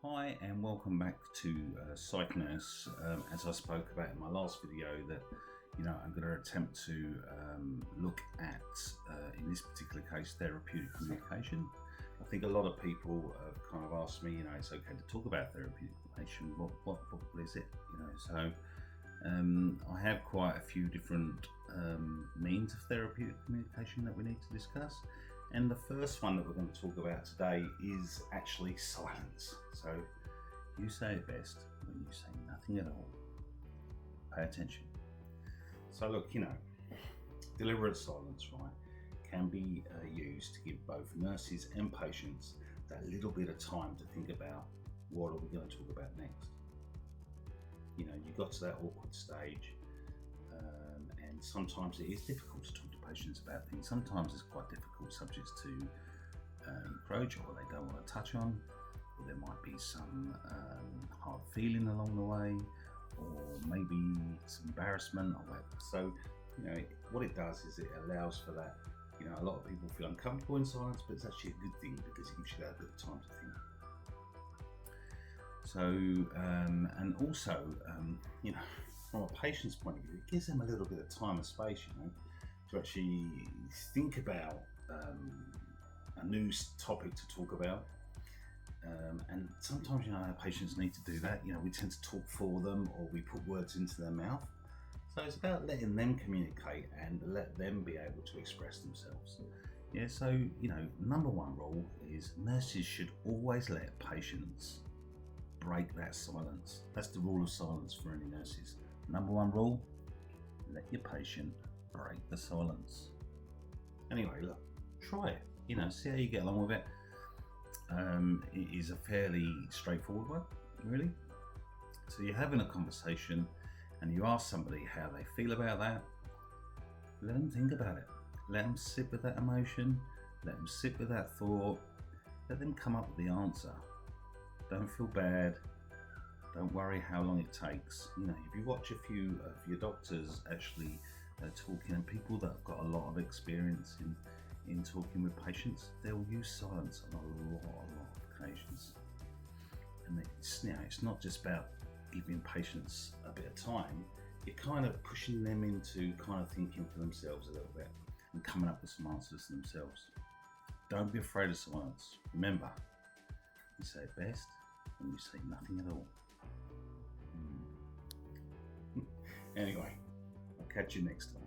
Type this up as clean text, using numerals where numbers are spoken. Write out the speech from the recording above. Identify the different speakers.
Speaker 1: Hi and welcome back to Psych Nurse. As I spoke about in my last video, that I'm going to attempt to look at, in this particular case, therapeutic communication. I think a lot of people have kind of asked me, it's okay to talk about therapeutic communication. What is it? So I have quite a few different means of therapeutic communication that we need to discuss. And the first one that we're going to talk about today is actually silence. So you say it best when you say nothing at all. Pay attention. So look, deliberate silence, right, can be used to give both nurses and patients that little bit of time to think about what are we going to talk about next. You got to that awkward stage, and sometimes it is difficult to talk to patients about things. Sometimes it's quite difficult subjects to encroach or they don't want to touch on, or there might be some hard feeling along the way, or maybe it's embarrassment or whatever. So, what it does is it allows for that. A lot of people feel uncomfortable in silence, but it's actually a good thing because it gives you that bit of time to think. So, and also, from a patient's point of view, it gives them a little bit of time and space, to actually think about a new topic to talk about. And sometimes, our patients need to do that. We tend to talk for them, or we put words into their mouth. So it's about letting them communicate and let them be able to express themselves. So, number one rule is nurses should always let patients break that silence. That's the rule of silence for any nurses. Number one rule, let your patient break the silence. Anyway, look, try it. See how you get along with it. It is a fairly straightforward one, really. So you're having a conversation and you ask somebody how they feel about that. Let them think about it. Let them sit with that emotion. Let them sit with that thought. Let them come up with the answer. Don't feel bad. Don't worry how long it takes. If you watch a few of your doctors actually talking, and people that have got a lot of experience in talking with patients, they'll use silence on a lot of occasions. And it's not just about giving patients a bit of time. You're kind of pushing them into kind of thinking for themselves a little bit and coming up with some answers themselves. Don't be afraid of silence. Remember, you say it best when you say nothing at all. Anyway, I'll catch you next time.